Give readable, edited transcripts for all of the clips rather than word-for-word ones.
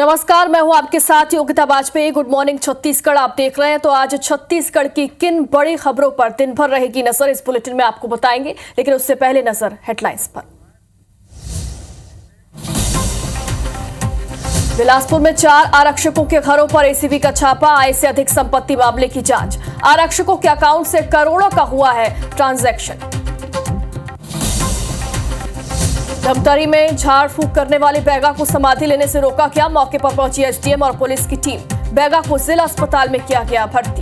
नमस्कार, मैं हूं आपके साथ योगिता वाजपेयी। गुड मॉर्निंग छत्तीसगढ़ आप देख रहे हैं। तो आज छत्तीसगढ़ की किन बड़ी खबरों पर दिन भर रहेगी नजर, इस बुलेटिन में आपको बताएंगे, लेकिन उससे पहले नजर हेडलाइंस पर। बिलासपुर में 4 आरक्षकों के घरों पर एसीबी का छापा, आय से अधिक संपत्ति मामले की जांच। आरक्षकों के अकाउंट से करोड़ों का हुआ है ट्रांजैक्शन। धमतरी में झाड़ फूंक करने वाले बैगा को समाधि लेने से रोका गया। मौके पर पहुंची एसडीएम और पुलिस की टीम। बैगा को जिला अस्पताल में किया गया भर्ती।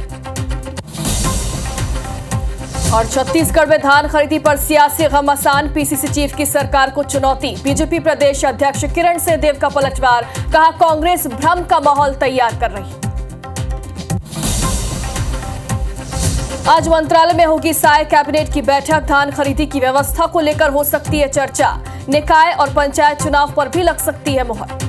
और छत्तीसगढ़ में धान खरीदी पर सियासी घमासान, पीसीसी चीफ की सरकार को चुनौती। बीजेपी प्रदेश अध्यक्ष किरण सिंहदेव का पलटवार, कहा कांग्रेस भ्रम का माहौल तैयार कर रही। आज मंत्रालय में होगी साय कैबिनेट की बैठक। धान खरीदी की व्यवस्था को लेकर हो सकती है चर्चा। निकाय और पंचायत चुनाव पर भी लग सकती है मुहर।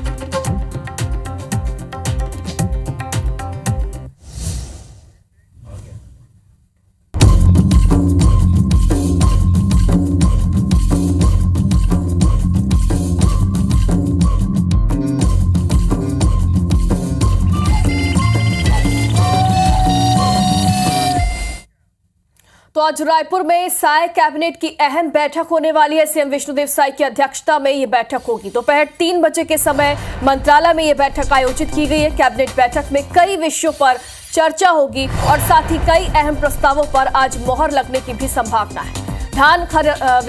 तो आज रायपुर में साय कैबिनेट की अहम बैठक होने वाली है। सीएम विष्णुदेव साय की अध्यक्षता में यह बैठक होगी। दोपहर 3 बजे के समय मंत्रालय में यह बैठक आयोजित की गई है। कैबिनेट बैठक में कई विषयों पर चर्चा होगी और साथ ही कई अहम प्रस्तावों पर आज मोहर लगने की भी संभावना है। धान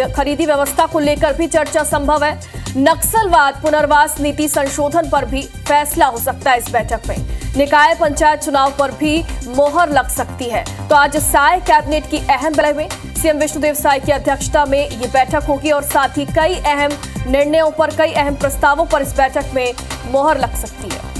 खरीदी व्यवस्था को लेकर भी चर्चा संभव है। नक्सलवाद पुनर्वास नीति संशोधन पर भी फैसला हो सकता है इस बैठक में। निकाय पंचायत चुनाव पर भी मोहर लग सकती है। तो आज साय कैबिनेट की अहम बैठक में सीएम विष्णुदेव साय की अध्यक्षता में ये बैठक होगी और साथ ही कई अहम निर्णयों पर, कई अहम प्रस्तावों पर इस बैठक में मोहर लग सकती है।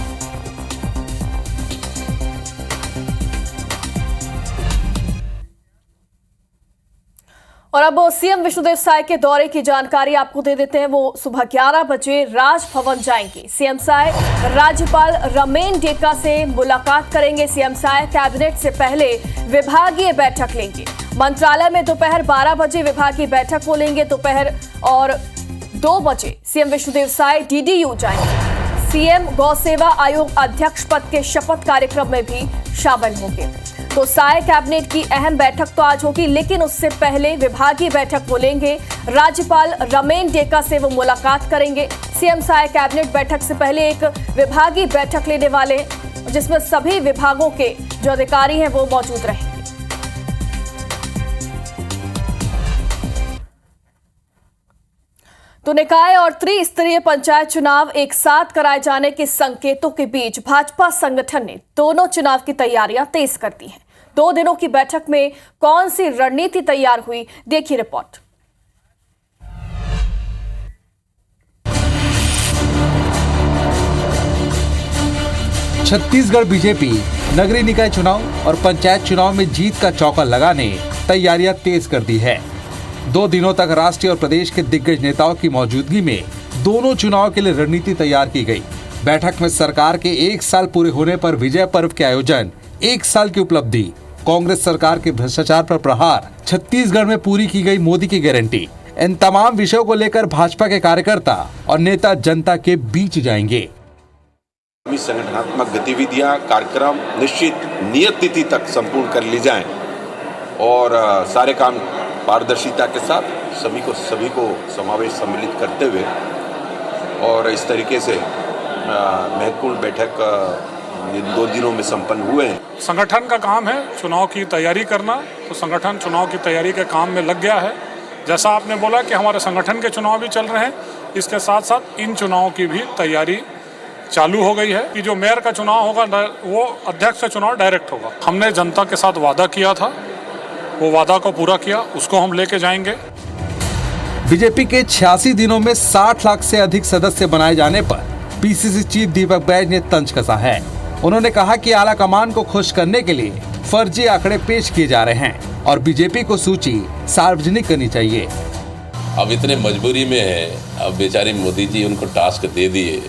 और अब सीएम विष्णुदेव साय के दौरे की जानकारी आपको दे देते हैं। वो सुबह 11 बजे राजभवन जाएंगे। सीएम साय राज्यपाल रमेन डेका से मुलाकात करेंगे। सीएम साय कैबिनेट से पहले विभागीय बैठक लेंगे। मंत्रालय में दोपहर 12 बजे विभागीय बैठक को लेंगे दोपहर, और 2 बजे सीएम विष्णुदेव साय डीडीयू जाएंगे। सीएम गौ सेवा आयोग अध्यक्ष पद के शपथ कार्यक्रम में भी शामिल होंगे। तो साय कैबिनेट की अहम बैठक तो आज होगी, लेकिन उससे पहले विभागीय बैठक वो लेंगे। राज्यपाल रमेन डेका से वो मुलाकात करेंगे। सीएम साय कैबिनेट बैठक से पहले एक विभागीय बैठक लेने वाले, जिसमें सभी विभागों के जो अधिकारी हैं वो मौजूद रहेंगे। तो निकाय और त्रिस्तरीय पंचायत चुनाव एक साथ कराए जाने के संकेतों के बीच भाजपा संगठन ने दोनों चुनाव की तैयारियां तेज कर दी हैं। 2 दिनों की बैठक में कौन सी रणनीति तैयार हुई, देखिए रिपोर्ट। छत्तीसगढ़ बीजेपी नगरीय निकाय चुनाव और पंचायत चुनाव में जीत का चौका लगाने तैयारियां तेज कर दी है। 2 दिनों तक राष्ट्रीय और प्रदेश के दिग्गज नेताओं की मौजूदगी में दोनों चुनाव के लिए रणनीति तैयार की गई। बैठक में सरकार के 1 साल पूरे होने पर विजय पर्व के आयोजन, 1 साल की उपलब्धि, कांग्रेस सरकार के भ्रष्टाचार पर प्रहार, छत्तीसगढ़ में पूरी की गई मोदी की गारंटी, इन तमाम विषयों को लेकर भाजपा के कार्यकर्ता और नेता जनता के बीच जाएंगे। संगठनात्मक गतिविधियां, कार्यक्रम निश्चित नियत तिथि तक संपूर्ण कर ली जाएं और सारे काम पारदर्शिता के साथ सभी को समावेश सम्मिलित करते हुए, और इस तरीके से महत्वपूर्ण बैठक इन 2 दिनों में संपन्न हुए हैं। संगठन का काम है चुनाव की तैयारी करना, तो संगठन चुनाव की तैयारी के काम में लग गया है। जैसा आपने बोला कि हमारे संगठन के चुनाव भी चल रहे हैं, इसके साथ साथ इन चुनावों की भी तैयारी चालू हो गई है कि जो मेयर का चुनाव होगा वो अध्यक्ष का चुनाव डायरेक्ट होगा। हमने जनता के साथ वादा किया था, वो वादा को पूरा किया, उसको हम लेके जाएंगे। बीजेपी के 86 दिनों में 60 लाख से अधिक सदस्य बनाए जाने पर पीसीसी चीफ दीपक बैज ने तंज कसा है। उन्होंने कहा कि आला कमान को खुश करने के लिए फर्जी आंकड़े पेश किए जा रहे हैं और बीजेपी को सूची सार्वजनिक करनी चाहिए। अब इतने मजबूरी में है, अब बेचारे मोदी जी उनको टास्क दे दिए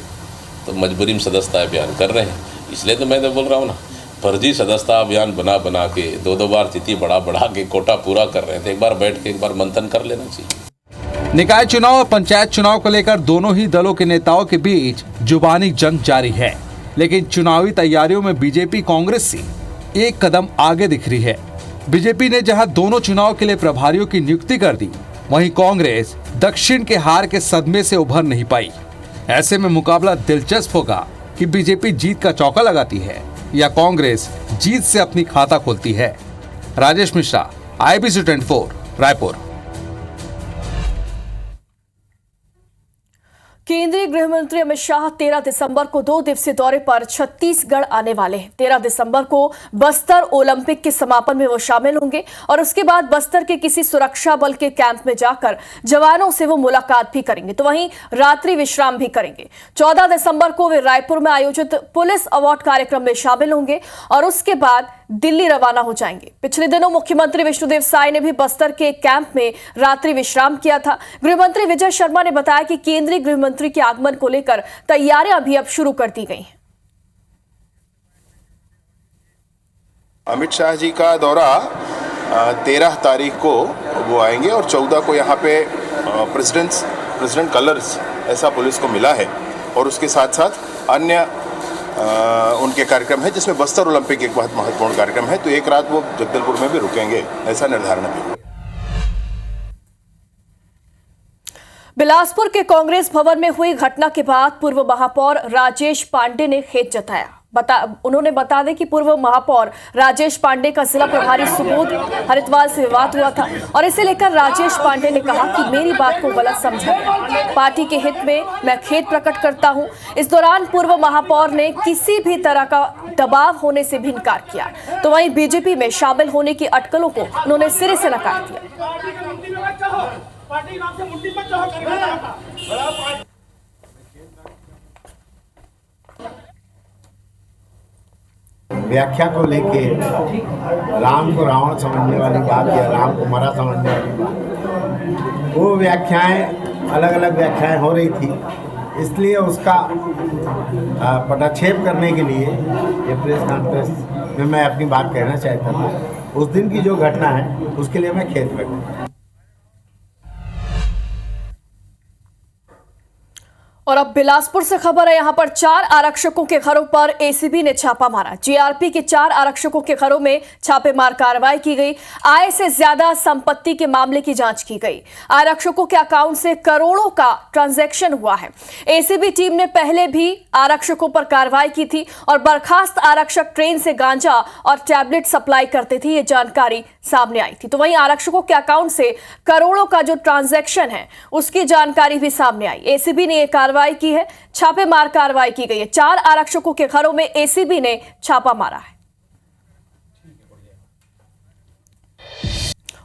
तो मजबूरी में सदस्यता अभियान कर रहे हैं। इसलिए तो मैं तो बोल रहा हूँ ना, फर्जी सदस्यता अभियान बना के 2 बार तिथि बढ़ा के कोटा पूरा कर रहे थे। एक बार बैठ के एक बार मंथन कर लेना चाहिए। निकाय चुनाव और पंचायत चुनाव को लेकर दोनों ही दलों के नेताओं के बीच जुबानी जंग जारी है, लेकिन चुनावी तैयारियों में बीजेपी कांग्रेस से एक कदम आगे दिख रही है। बीजेपी ने जहां दोनों चुनाव के लिए प्रभारियों की नियुक्ति कर दी, वहीं कांग्रेस दक्षिण के हार के सदमे से उभर नहीं पाई। ऐसे में मुकाबला दिलचस्प होगा कि बीजेपी जीत का चौका लगाती है या कांग्रेस जीत से अपनी खाता खोलती है। राजेश मिश्रा, IBC 24, रायपुर। केंद्रीय गृह मंत्री अमित शाह 13 दिसंबर को 2 दिवसीय दौरे पर छत्तीसगढ़ आने वाले हैं। 13 दिसंबर को बस्तर ओलंपिक के समापन में वो शामिल होंगे और उसके बाद बस्तर के किसी सुरक्षा बल के कैंप में जाकर जवानों से वो मुलाकात भी करेंगे, तो वहीं रात्रि विश्राम भी करेंगे। 14 दिसंबर को वे रायपुर में आयोजित पुलिस अवार्ड कार्यक्रम में शामिल होंगे और उसके बाद दिल्ली रवाना हो जाएंगे। पिछले दिनों मुख्यमंत्री विष्णुदेव साय ने भी बस्तर के कैंप में रात्रि विश्राम किया था। गृह मंत्री विजय शर्मा ने बताया कि केंद्रीय गृह मंत्री के आगमन को लेकर तैयारियां भी अब शुरू कर दी गई हैं। अमित शाह जी का दौरा 13 तारीख को वो आएंगे और 14 को यहाँ पे प्रेसिडेंट कलर्स ऐसा पुलिस को मिला है और उसके साथ साथ अन्य उनके कार्यक्रम है, जिसमें बस्तर ओलंपिक एक बहुत महत्वपूर्ण कार्यक्रम है, तो एक रात वो जगदलपुर में भी रुकेंगे, ऐसा निर्धारण है। बिलासपुर के कांग्रेस भवन में हुई घटना के बाद पूर्व महापौर राजेश पांडे ने खेद जताया। उन्होंने बता दें कि पूर्व महापौर राजेश पांडे का जिला प्रभारी सुबोध हरिद्वार से विवाद हुआ था और इसे लेकर राजेश पांडे ने कहा कि मेरी बात को गलत समझा गया। पार्टी के हित में मैं खेद प्रकट करता हूं। इस दौरान पूर्व महापौर ने किसी भी तरह का दबाव होने से भी इनकार किया, तो वहीं बीजेपी में शामिल होने की अटकलों को उन्होंने सिरे से नकार दिया। व्याख्या को लेके राम को रावण समझने वाली बात या राम को मरा समझने वाली बात, वो व्याख्याएं अलग अलग व्याख्याएं हो रही थी, इसलिए उसका पटाक्षेप करने के लिए ये प्रेस कॉन्फ्रेंस में मैं अपनी बात कहना चाहता था। उस दिन की जो घटना है उसके लिए मैं खेद व्यक्त करता हूं। और अब बिलासपुर से खबर है, यहां पर 4 आरक्षकों के घरों पर एसीबी ने छापा मारा। जीआरपी के 4 आरक्षकों के घरों में छापेमार कार्रवाई की गई। आय से ज्यादा संपत्ति के मामले की जांच की गई। आरक्षकों के अकाउंट से करोड़ों का ट्रांजैक्शन हुआ है। एसीबी टीम ने पहले भी आरक्षकों पर कार्रवाई की थी और बर्खास्त आरक्षक ट्रेन से गांजा और टैबलेट सप्लाई करते थे, ये जानकारी सामने आई थी। तो वहीं आरक्षकों के अकाउंट से करोड़ों का जो ट्रांजैक्शन है उसकी जानकारी भी सामने आई। एसीबी ने कार्रवाई की है, छापेमार कार्रवाई की गई है। 4 आरक्षकों के घरों में एसीबी ने छापा मारा है।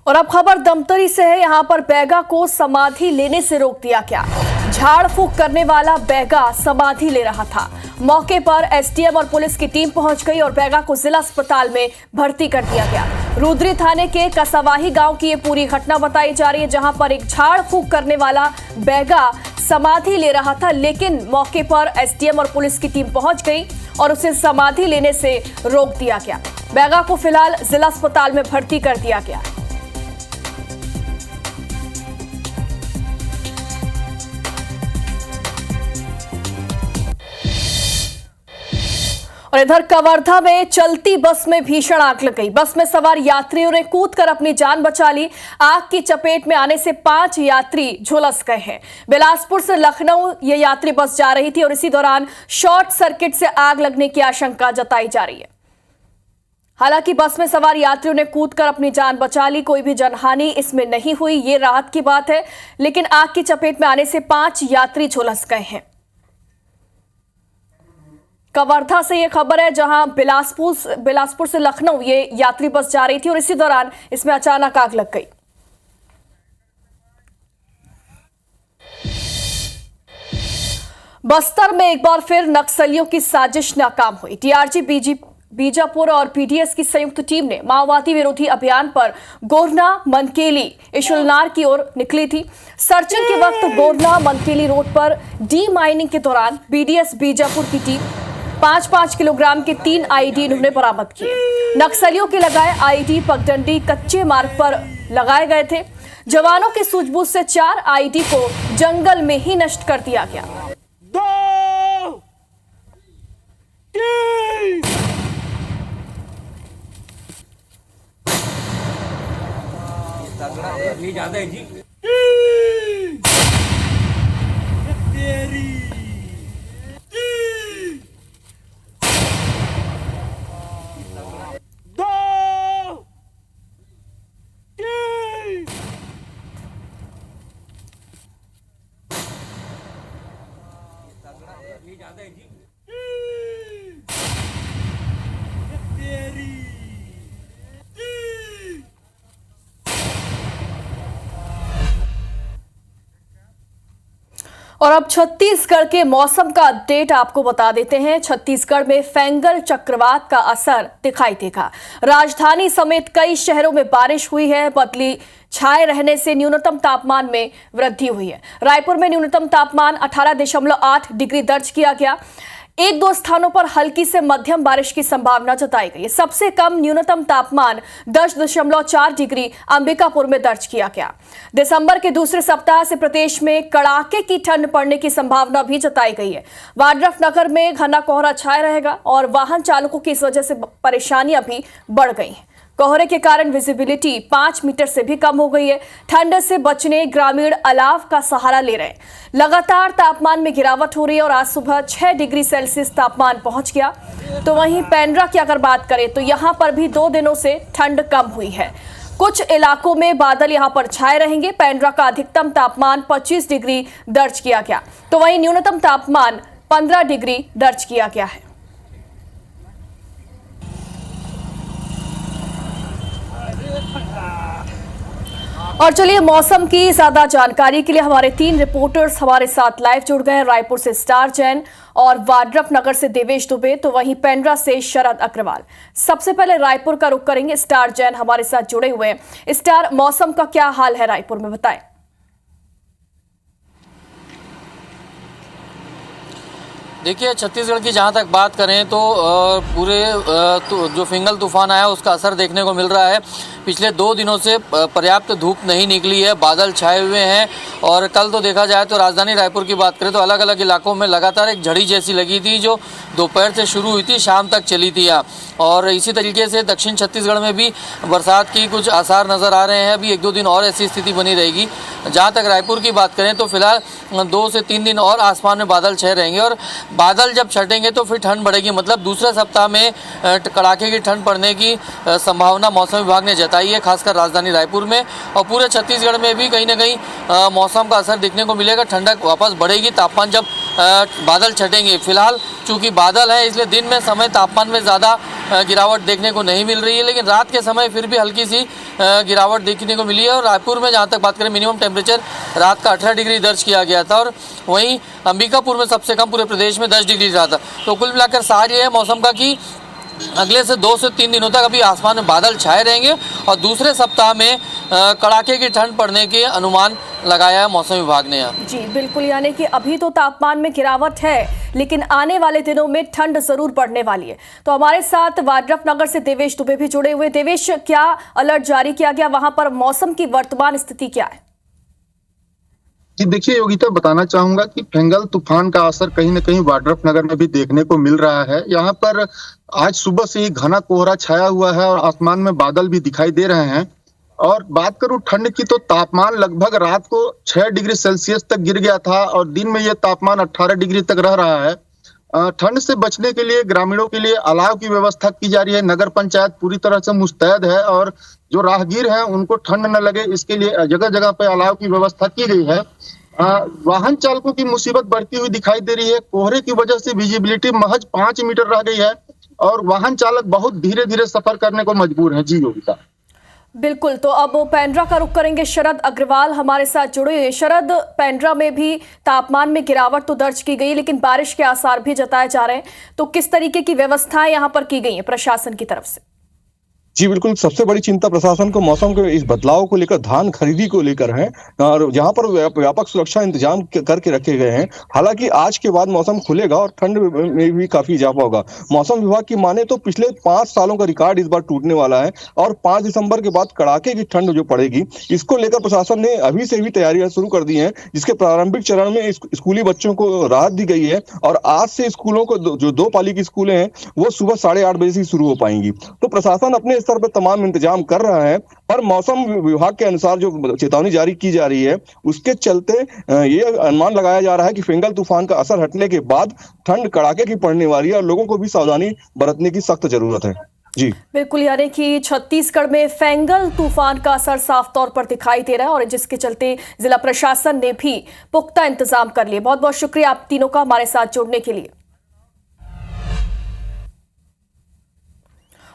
और अब खबर दमतरी से है, यहां पर बैगा को समाधि लेने से रोक दिया गया। झाड़ फूंक करने वाला बैगा समाधि ले रहा था। मौके पर एसडीएम और पुलिस की टीम पहुंच गई और बैगा को जिला अस्पताल में भर्ती कर दिया गया। रुद्री थाने के कसवाही गांव की ये पूरी घटना बताई जा रही है, जहां पर एक झाड़ फूंक करने वाला बैगा समाधि ले रहा था, लेकिन मौके पर एसडीएम और पुलिस की टीम पहुंच गई और उसे समाधि लेने से रोक दिया गया। बैगा को फिलहाल जिला अस्पताल में भर्ती कर दिया गया। और इधर कवर्धा में चलती बस में भीषण आग लग गई। बस में सवार यात्रियों ने कूदकर अपनी जान बचा ली। आग की चपेट में आने से 5 यात्री झुलस गए हैं। बिलासपुर से लखनऊ ये यात्री बस जा रही थी और इसी दौरान शॉर्ट सर्किट से आग लगने की आशंका जताई जा रही है। हालांकि बस में सवार यात्रियों ने कूदकर अपनी जान बचा ली, कोई भी जनहानि इसमें नहीं हुई, ये राहत की बात है। लेकिन आग की चपेट में आने से 5 यात्री झुलस गए हैं। कवर्धा से ये खबर है, जहां बिलासपुर से लखनऊ ये यात्री बस जा रही थी और इसी दौरान इसमें अचानक आग लग गई। बस्तर में एक बार फिर नक्सलियों की साजिश नाकाम हुई। डीआरजी बीजापुर और पीडीएस की संयुक्त टीम ने माओवादी विरोधी अभियान पर गोरना मनकेली इशुलनार की ओर निकली थी। सर्चिंग के वक्त गोरना मनकेली रोड पर डी माइनिंग के दौरान बीडीएस बीजापुर की टीम 5-5 किलोग्राम के 3 आईडी इन्होंने बरामद किए। नक्सलियों के लगाए आईडी पगडंडी कच्चे मार्ग पर लगाए गए थे। जवानों की सूझबूझ से 4 आईडी को जंगल में ही नष्ट कर दिया गया। और अब छत्तीसगढ़ के मौसम का अपडेट आपको बता देते हैं। छत्तीसगढ़ में फेंगल चक्रवात का असर दिखाई देगा। राजधानी समेत कई शहरों में बारिश हुई है। बदली छाए रहने से न्यूनतम तापमान में वृद्धि हुई है। रायपुर में न्यूनतम तापमान 18.8 डिग्री दर्ज किया गया। 1-2 स्थानों पर हल्की से मध्यम बारिश की संभावना जताई गई है। सबसे कम न्यूनतम तापमान 10.4 डिग्री अंबिकापुर में दर्ज किया गया। दिसंबर के दूसरे सप्ताह से प्रदेश में कड़ाके की ठंड पड़ने की संभावना भी जताई गई है। वाड्रफनगर में घना कोहरा छाया रहेगा और वाहन चालकों की इस वजह से परेशानियां भी बढ़ गई हैं। कोहरे के कारण विजिबिलिटी 5 मीटर से भी कम हो गई है। ठंड से बचने ग्रामीण अलाव का सहारा ले रहे हैं। लगातार तापमान में गिरावट हो रही है और आज सुबह 6 डिग्री सेल्सियस तापमान पहुंच गया। तो वहीं पेंड्रा की अगर बात करें तो यहां पर भी 2 दिनों से ठंड कम हुई है। कुछ इलाकों में बादल यहां पर छाए रहेंगे। पेंड्रा का अधिकतम तापमान 25 डिग्री दर्ज किया गया, तो वहीं न्यूनतम तापमान 15 डिग्री दर्ज किया गया है। और चलिए मौसम की ज्यादा जानकारी के लिए हमारे 3 रिपोर्टर्स हमारे साथ लाइव जुड़ गए हैं। रायपुर से स्टार जैन और वाड्रफनगर से देवेश दुबे, तो वहीं पेंड्रा से शरद अग्रवाल। सबसे पहले रायपुर का रुख करेंगे। स्टार जैन हमारे साथ जुड़े हुए हैं। स्टार, मौसम का क्या हाल है रायपुर में, बताएं। देखिए, छत्तीसगढ़ की जहां तक बात करें तो पूरे जो फिंगल तूफान आया उसका असर देखने को मिल रहा है। पिछले 2 दिनों से पर्याप्त धूप नहीं निकली है, बादल छाए हुए हैं। और कल तो देखा जाए तो राजधानी रायपुर की बात करें तो अलग अलग इलाकों में लगातार एक झड़ी जैसी लगी थी जो दोपहर से शुरू हुई थी, शाम तक चली थी। और इसी तरीके से दक्षिण छत्तीसगढ़ में भी बरसात की कुछ आसार नज़र आ रहे हैं। अभी 1-2 दिन और ऐसी स्थिति बनी रहेगी। जहाँ तक रायपुर की बात करें तो फिलहाल 2 से 3 दिन और आसमान में बादल छाए रहेंगे और बादल जब छटेंगे तो फिर ठंड बढ़ेगी। मतलब दूसरे सप्ताह में कड़ाके की ठंड पड़ने की संभावना मौसम विभाग ने जताई है, खासकर राजधानी रायपुर में। और पूरे छत्तीसगढ़ में भी कहीं ना कहीं मौसम का असर दिखने को मिलेगा। ठंडक वापस बढ़ेगी तापमान जब बादल छटेंगे। फिलहाल चूँकि बादल है इसलिए दिन में समय तापमान में ज़्यादा गिरावट देखने को नहीं मिल रही है, लेकिन रात के समय फिर भी हल्की सी गिरावट देखने को मिली है। और रायपुर में जहाँ तक बात करें मिनिमम टेम्परेचर रात का 18 डिग्री दर्ज किया गया था और वहीं अंबिकापुर में सबसे कम पूरे प्रदेश में 10 डिग्री रहा था। तो कुल मिलाकर सार ये है मौसम का कि अगले से 2 से 3 दिनों तक अभी आसमान में बादल छाए रहेंगे और दूसरे सप्ताह में कड़ाके की ठंड पड़ने के अनुमान लगाया है मौसम विभाग ने। जी बिल्कुल, यानी कि अभी तो तापमान में गिरावट है लेकिन आने वाले दिनों में ठंड जरूर बढ़ने वाली है। तो हमारे साथ वाड्रफनगर से देवेश दुबे भी जुड़े हुए। देवेश, क्या अलर्ट जारी किया गया, वहां पर मौसम की वर्तमान स्थिति क्या है? जी देखिए योगिता, बताना चाहूंगा कि फेंगल तूफान का असर कहीं न कहीं वाड्रफनगर में भी देखने को मिल रहा है। यहाँ पर आज सुबह से ही घना कोहरा छाया हुआ है और आसमान में बादल भी दिखाई दे रहे हैं। और बात करूं ठंड की तो तापमान लगभग रात को 6 डिग्री सेल्सियस तक गिर गया था और दिन में यह तापमान 18 डिग्री तक रह रहा है। ठंड से बचने के लिए ग्रामीणों के लिए अलाव की व्यवस्था की जा रही है। नगर पंचायत पूरी तरह से मुस्तैद है और जो राहगीर हैं उनको ठंड न लगे इसके लिए जगह जगह पे अलाव की व्यवस्था की गई है। वाहन चालकों की मुसीबत बढ़ती हुई दिखाई दे रही है। कोहरे की वजह से विजिबिलिटी महज 5 मीटर रह गई है और वाहन चालक बहुत धीरे धीरे सफर करने को मजबूर है। जी योगिता, बिल्कुल। तो अब पेंड्रा का रुख करेंगे। शरद अग्रवाल हमारे साथ जुड़े हुए। शरद, पेंड्रा में भी तापमान में गिरावट तो दर्ज की गई लेकिन बारिश के आसार भी जताए जा रहे हैं, तो किस तरीके की व्यवस्थाएं यहां पर की गई हैं प्रशासन की तरफ से? जी बिल्कुल, सबसे बड़ी चिंता प्रशासन को मौसम के इस बदलाव को लेकर, धान खरीदी को लेकर है, और जहां पर व्यापक सुरक्षा इंतजाम करके रखे गए हैं। हालांकि आज के बाद मौसम खुलेगा और ठंड में भी काफी इजाफा होगा। मौसम विभाग की माने तो पिछले 5 सालों का रिकॉर्ड इस बार टूटने वाला है और 5 दिसंबर के बाद कड़ाके की ठंड जो पड़ेगी, इसको लेकर प्रशासन ने अभी से भी तैयारियां शुरू कर दी हैं, जिसके प्रारंभिक चरण में स्कूली बच्चों को राहत दी गई है और आज से स्कूलों को जो 2 पाली की स्कूलें हैं वो सुबह 8:30 बजे से शुरू हो पाएंगी। तो प्रशासन अपने स्तर पर तमाम इंतजाम कर रहा है, पर मौसम विभाग के अनुसार जो चेतावनी जारी की जा रही है उसके चलते ये अनुमान लगाया जा रहा है कि फेंगल तूफान का असर हटने के बाद ठंड कड़ाके की पड़ने वाली है और लोगों को भी सावधानी बरतने की सख्त जरूरत है। जी बिल्कुल, यानी कि छत्तीसगढ़ में फेंगल तूफान का असर साफ तौर पर दिखाई दे रहा है और जिसके चलते जिला प्रशासन ने भी पुख्ता इंतजाम कर लिए। बहुत बहुत शुक्रिया आप तीनों का हमारे साथ जुड़ने के लिए।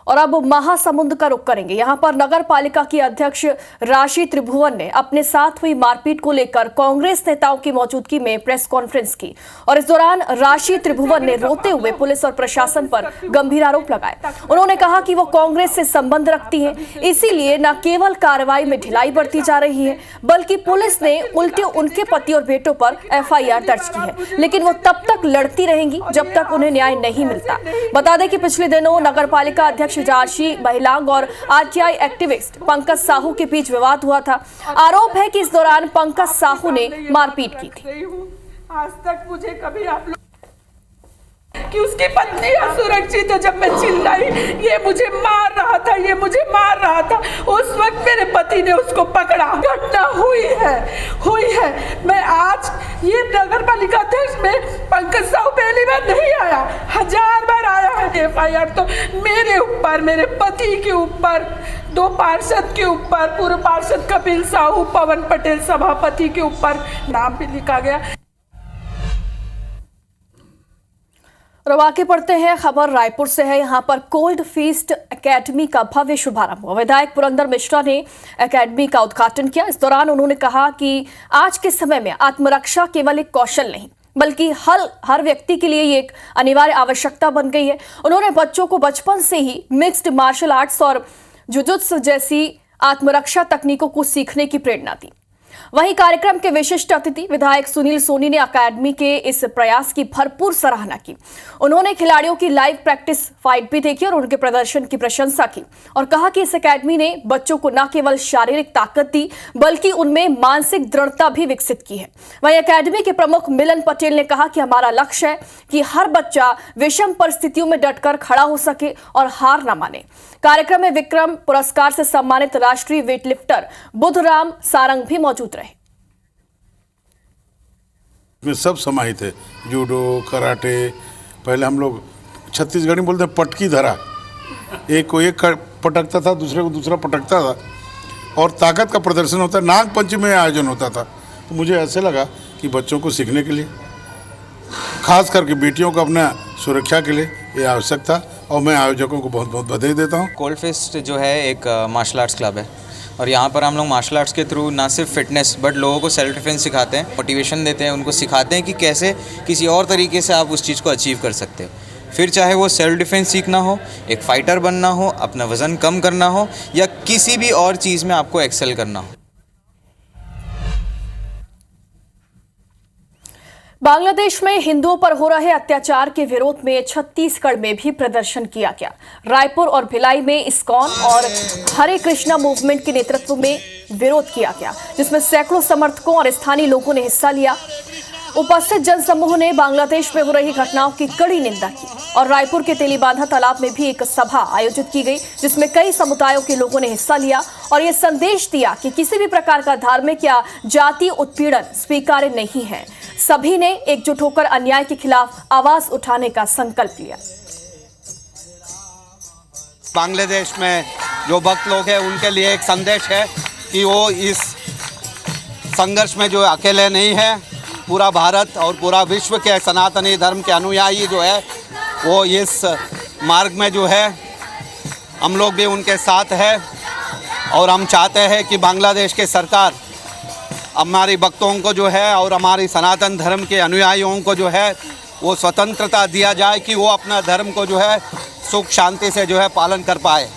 और अब महासमुंद का रुख करेंगे। यहां पर नगर पालिका की अध्यक्ष राशि त्रिभुवन ने अपने साथ हुई मारपीट को लेकर कांग्रेस नेताओं की मौजूदगी में प्रेस कॉन्फ्रेंस की और इस दौरान राशि त्रिभुवन ने रोते हुए पुलिस और प्रशासन पर गंभीर आरोप लगाए। उन्होंने कहा कि वो कांग्रेस से संबंध रखती हैं, इसीलिए न केवल कार्रवाई में ढिलाई बरती जा रही है बल्कि पुलिस ने उल्टे उनके पति और बेटों पर FIR दर्ज की है, लेकिन वो तब तक लड़ती रहेंगी जब तक उन्हें न्याय नहीं मिलता। बता दें कि पिछले दिनों नगर पालिका अध्यक्ष राशि महिलांग और RTI एक्टिविस्ट पंकज साहू के बीच विवाद हुआ था। आरोप है कि इस दौरान पंकज साहू ने मारपीट की थी। आज तक मुझे कभी आप लोग कि उसकी पत्नी असुरक्षित है, जब मैं चिल्लाई ये मुझे मार रहा था, ये मुझे मार रहा था, उस वक्त मेरे पति ने उसको पकड़ा। घटना हुई है। मैं आज ये नगर पालिका अध्यक्ष में पंकज साहू पहली बार नहीं आया, 1000 बार आया है। FIR तो मेरे ऊपर, मेरे पति के ऊपर, 2 पार्षद के ऊपर, पूर्व पार्षद कपिल साहू, पवन पटेल सभापति के ऊपर नाम भी लिखा गया। और आगे पढ़ते हैं, खबर रायपुर से है। यहां पर कोल्ड फीस्ट एकेडमी का भव्य शुभारंभ हुआ। विधायक पुरंदर मिश्रा ने एकेडमी का उद्घाटन किया। इस दौरान उन्होंने कहा कि आज के समय में आत्मरक्षा केवल एक कौशल नहीं बल्कि हर व्यक्ति के लिए ये एक अनिवार्य आवश्यकता बन गई है। उन्होंने बच्चों को बचपन से ही मिक्स्ड मार्शल आर्ट्स और जुजुत्सु जैसी आत्मरक्षा तकनीकों को सीखने की प्रेरणा दी। वहीं कार्यक्रम के विशिष्ट अतिथि विधायक सुनील सोनी ने अकादमी के इस प्रयास की भरपूर सराहना की। उन्होंने खिलाड़ियों की लाइव प्रैक्टिस फाइट भी देखी और उनके प्रदर्शन की प्रशंसा की और कहा कि इस अकादमी ने बच्चों को न केवल शारीरिक ताकत दी बल्कि उनमें मानसिक दृढ़ता भी विकसित की है। वहीं अकादमी के प्रमुख मिलन पटेल ने कहा कि हमारा लक्ष्य है कि हर बच्चा विषम परिस्थितियों में डटकर खड़ा हो सके और हार न माने। कार्यक्रम में विक्रम पुरस्कार से सम्मानित राष्ट्रीय वेटलिफ्टर बुधराम सारंग भी मौजूद रहे। में सब समाहित है, जूडो, कराटे। पहले हम लोग छत्तीसगढ़ी में बोलते पटकी धरा, एक को एक पटकता था, दूसरे को दूसरा पटकता था और ताकत का प्रदर्शन होता। नाग पंचमी में आयोजन होता था। तो मुझे ऐसे लगा कि बच्चों को सीखने के लिए, खास करके बेटियों को अपना सुरक्षा के लिए ये आवश्यक था और मैं आयोजकों को बहुत बहुत बधाई देता हूँ। कोल्ड फीस्ट जो है एक मार्शल आर्ट्स क्लब है और यहाँ पर हम लोग मार्शल आर्ट्स के थ्रू ना सिर्फ फिटनेस बट लोगों को सेल्फ डिफेंस सिखाते हैं, मोटिवेशन देते हैं, उनको सिखाते हैं कि कैसे किसी और तरीके से आप उस चीज़ को अचीव कर सकते हैं। फिर चाहे वो सेल्फ डिफेंस सीखना हो, एक फाइटर बनना हो, अपना वज़न कम करना हो या किसी भी और चीज़ में आपको एक्सेल करना हो। बांग्लादेश में हिंदुओं पर हो रहे अत्याचार के विरोध में छत्तीसगढ़ में भी प्रदर्शन किया गया। रायपुर और भिलाई में इस्कॉन और हरे कृष्णा मूवमेंट के नेतृत्व में विरोध किया गया, जिसमें सैकड़ों समर्थकों और स्थानीय लोगों ने हिस्सा लिया। उपस्थित जनसमूह ने बांग्लादेश में हो रही घटनाओं की कड़ी निंदा की और रायपुर के तेलीबांधा तालाब में भी एक सभा आयोजित की गई, जिसमें कई समुदायों के लोगों ने हिस्सा लिया और ये संदेश दिया कि किसी भी प्रकार का धार्मिक या जातीय उत्पीड़न स्वीकार्य नहीं है। सभी ने एकजुट होकर अन्याय के खिलाफ आवाज उठाने का संकल्प लिया। बांग्लादेश में जो भक्त लोग हैं उनके लिए एक संदेश है कि वो इस संघर्ष में जो अकेले नहीं है। पूरा भारत और पूरा विश्व के सनातनी धर्म के अनुयायी जो है वो इस मार्ग में जो है हम लोग भी उनके साथ है और हम चाहते हैं कि बांग्लादेश के सरकार हमारी भक्तों को जो है और हमारी सनातन धर्म के अनुयायियों को जो है वो स्वतंत्रता दिया जाए कि वो अपना धर्म को जो है सुख शांति से जो है पालन कर पाए।